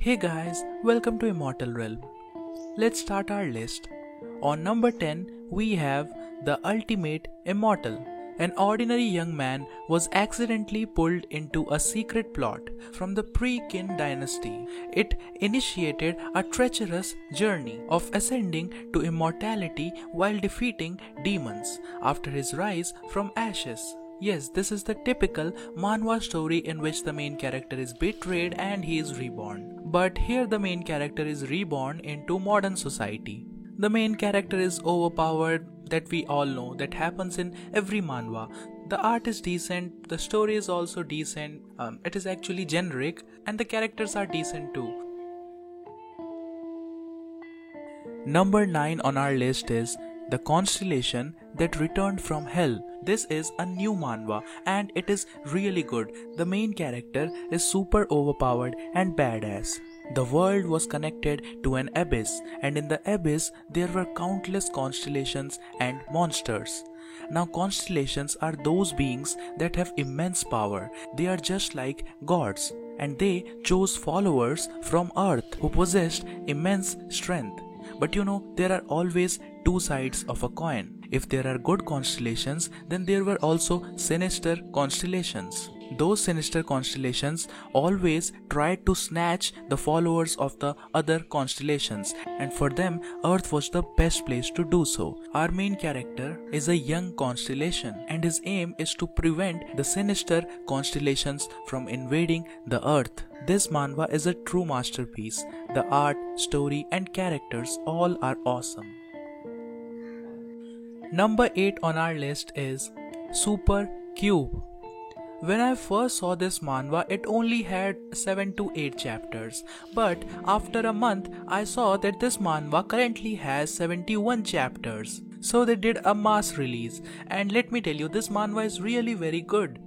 Hey guys, welcome to Immortal Realm. Let's start our list. On number 10, we have The Ultimate Immortal. An ordinary young man was accidentally pulled into a secret plot from the pre-Qin dynasty. It initiated a treacherous journey of ascending to immortality while defeating demons after his rise from ashes. Yes, this is the typical manhwa story in which the main character is betrayed and he is reborn. But here the main character is reborn into modern society. The main character is overpowered, that we all know, that happens in every manhwa. The art is decent, the story is also decent, it is actually generic, and the characters are decent too. Number 9 on our list is The Constellation That Returned from Hell. This is a new manhwa and it is really good. The main character is super overpowered and badass. The world was connected to an abyss, and in the abyss there were countless constellations and monsters. Now constellations are those beings that have immense power. They are just like gods, and they chose followers from earth who possessed immense strength. But there are always two sides of a coin. If there are good constellations, then there were also sinister constellations. Those sinister constellations always tried to snatch the followers of the other constellations, and for them, Earth was the best place to do so. Our main character is a young constellation, and his aim is to prevent the sinister constellations from invading the Earth. This manhwa is a true masterpiece. The art, story, and characters all are awesome. Number 8 on our list is Super Cube. When I first saw this manhwa, it only had 7 to 8 chapters. But after a month, I saw that this manhwa currently has 71 chapters. So they did a mass release. And let me tell you, this manhwa is really very good.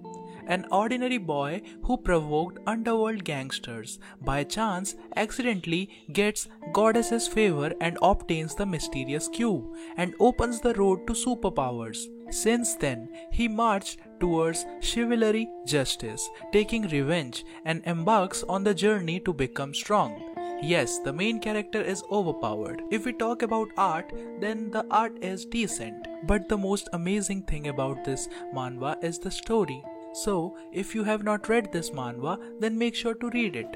An ordinary boy who provoked underworld gangsters by chance accidentally gets goddess's favor and obtains the mysterious cube and opens the road to superpowers. Since then, he marched towards chivalry justice, taking revenge, and embarks on the journey to become strong. Yes, the main character is overpowered. If we talk about art, then the art is decent. But the most amazing thing about this manhwa is the story. So, if you have not read this manhwa, then make sure to read it.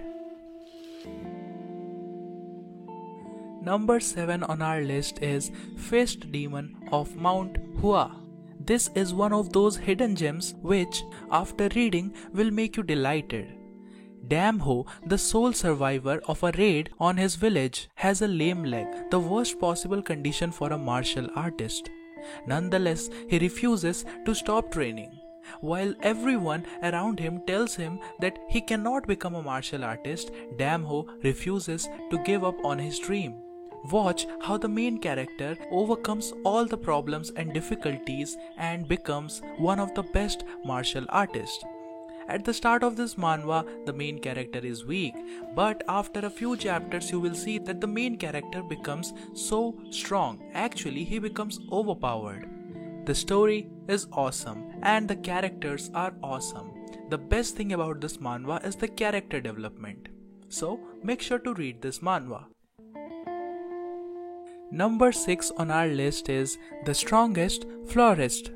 Number 7 on our list is Fist Demon of Mount Hua. This is one of those hidden gems which, after reading, will make you delighted. Damho, the sole survivor of a raid on his village, has a lame leg, the worst possible condition for a martial artist. Nonetheless, he refuses to stop training. While everyone around him tells him that he cannot become a martial artist, Damho refuses to give up on his dream. Watch how the main character overcomes all the problems and difficulties and becomes one of the best martial artists. At the start of this manhwa, the main character is weak, but after a few chapters you will see that the main character becomes so strong. Actually, he becomes overpowered. The story is awesome and the characters are awesome. The best thing about this manhwa is the character development. So make sure to read this manhwa. Number 6 on our list is The Strongest Florist.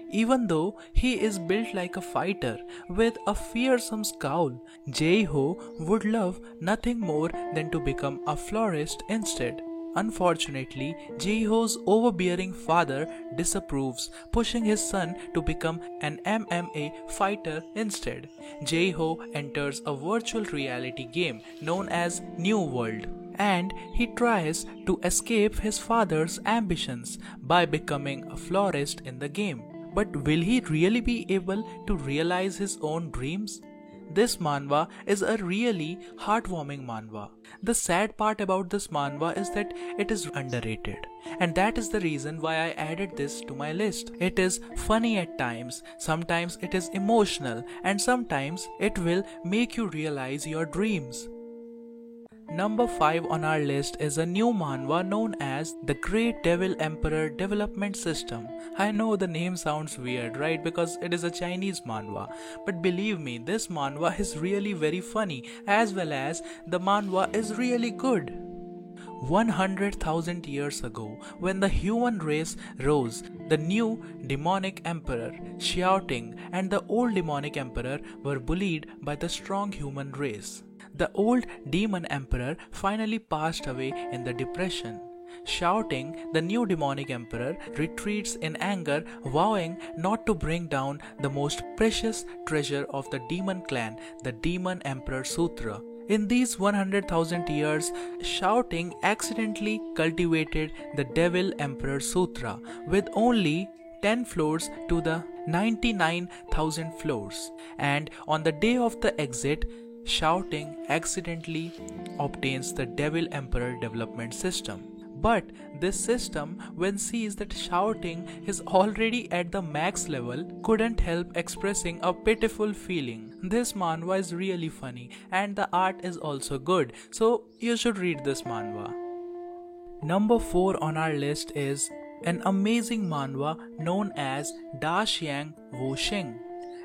Even though he is built like a fighter with a fearsome scowl, Jae-ho would love nothing more than to become a florist instead. Unfortunately, Jae-ho's overbearing father disapproves, pushing his son to become an MMA fighter instead. Jae-ho enters a virtual reality game known as New World, and he tries to escape his father's ambitions by becoming a florist in the game. But will he really be able to realize his own dreams? This manhwa is a really heartwarming manhwa. The sad part about this manhwa is that it is underrated, and that is the reason why I added this to my list. It is funny at times, sometimes it is emotional, and sometimes it will make you realize your dreams. Number 5 on our list is a new manhwa known as the Great Devil Emperor Development System. I know the name sounds weird, right? Because it is a Chinese manhwa. But believe me, this manhwa is really very funny, as well as the manhwa is really good. 100,000 years ago, when the human race rose, the new demonic emperor, Xiao Ting, and the old demonic emperor were bullied by the strong human race. The old demon emperor finally passed away in the depression. Xiao Ting, the new demonic emperor, retreats in anger, vowing not to bring down the most precious treasure of the demon clan, the Demon Emperor Sutra. In these 100,000 years, Xiao Ting accidentally cultivated the Devil Emperor Sutra with only 10 floors to the 99,000 floors. And on the day of the exit, Xiao Ting accidentally obtains the Devil Emperor Development System. But this system, when sees that Xiao Ting is already at the max level, couldn't help expressing a pitiful feeling. This manhwa is really funny and the art is also good, so you should read this manhwa. Number 4 on our list is an amazing manhwa known as Da Xiang Wu Xing.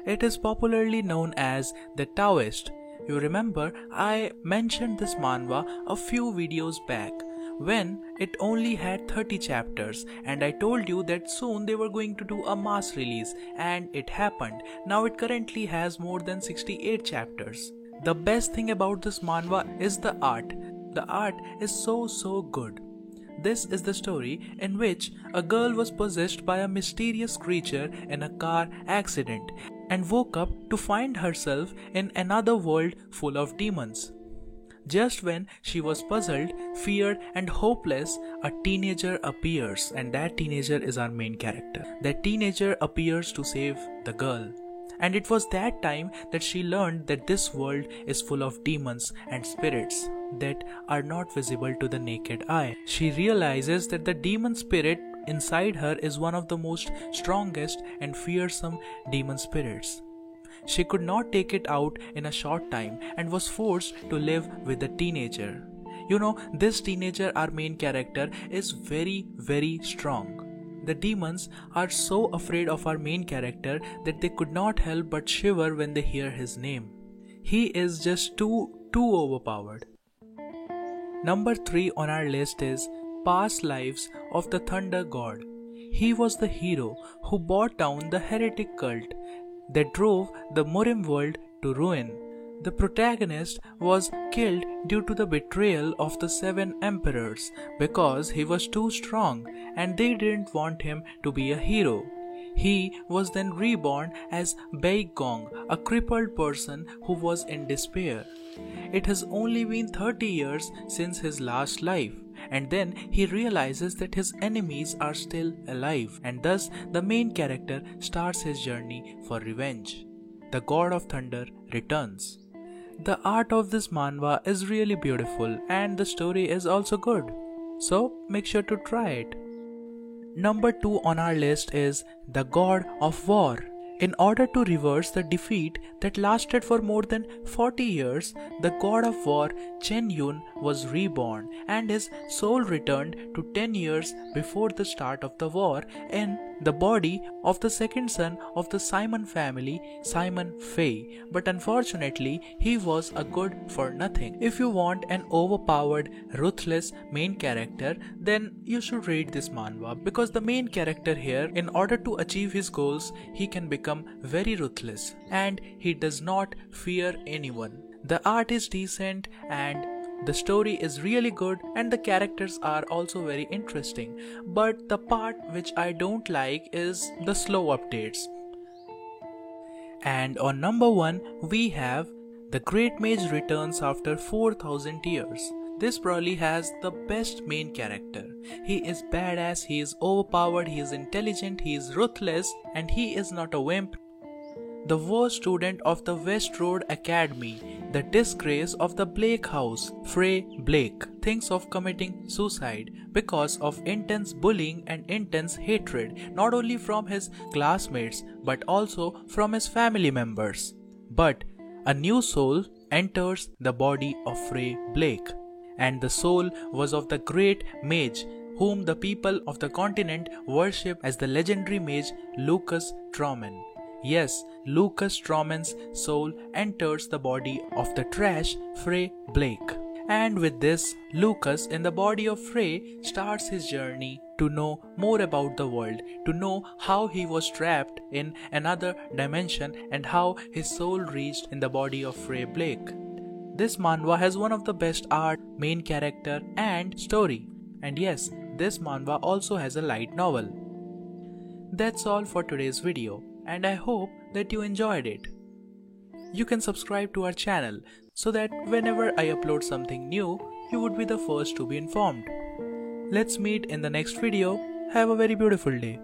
It is popularly known as the Taoist. You remember I mentioned this manhwa a few videos back when it only had 30 chapters, and I told you that soon they were going to do a mass release, and it happened. Now it currently has more than 68 chapters. The best thing about this manhwa is the art. The art is so good. This is the story in which a girl was possessed by a mysterious creature in a car accident and woke up to find herself in another world full of demons. Just when she was puzzled, feared and hopeless, a teenager appears, and that teenager is our main character. That teenager appears to save the girl. And it was that time that she learned that this world is full of demons and spirits that are not visible to the naked eye. She realizes that the demon spirit inside her is one of the most strongest and fearsome demon spirits. She could not take it out in a short time and was forced to live with the teenager. You know, this teenager, our main character, is very strong. The demons are so afraid of our main character that they could not help but shiver when they hear his name. He is just too overpowered. Number 3 on our list is Past Lives of the Thunder God. He was the hero who brought down the heretic cult that drove the Murim world to ruin. The protagonist was killed due to the betrayal of the 7 emperors because he was too strong and they didn't want him to be a hero. He was then reborn as Bei Gong, a crippled person who was in despair. It has only been 30 years since his last life, and then he realizes that his enemies are still alive, and thus the main character starts his journey for revenge. The God of Thunder returns. The art of this manhwa is really beautiful and the story is also good, so make sure to try it. Number 2 on our list is The God of War. In order to reverse the defeat that lasted for more than 40 years, the God of War, Chen Yun, was reborn and his soul returned to 10 years before the start of the war in the body of the second son of the Simon family, Simon Fei. But unfortunately, he was a good for nothing. If you want an overpowered, ruthless main character, then you should read this manhwa, because the main character here, in order to achieve his goals, he can become very ruthless and he does not fear anyone. The art is decent and the story is really good and the characters are also very interesting, but the part which I don't like is the slow updates. And on number 1 we have The Great Mage Returns After 4,000 Years. This probably has the best main character. He is badass, he is overpowered, he is intelligent, he is ruthless, and he is not a wimp. The worst student of the West Road Academy, the disgrace of the Blake house, Frey Blake, thinks of committing suicide because of intense bullying and intense hatred, not only from his classmates but also from his family members. But a new soul enters the body of Frey Blake. and the soul was of the great mage whom the people of the continent worship as the legendary mage Lucas Tromen. Yes, Lucas Tromen's soul enters the body of the trash Frey Blake. And with this, Lucas in the body of Frey starts his journey to know more about the world, to know how he was trapped in another dimension and how his soul reached in the body of Frey Blake. This manhwa has one of the best art, main character and story. And yes, this manhwa also has a light novel. That's all for today's video, and I hope that you enjoyed it. You can subscribe to our channel so that whenever I upload something new, you would be the first to be informed. Let's meet in the next video. Have a very beautiful day.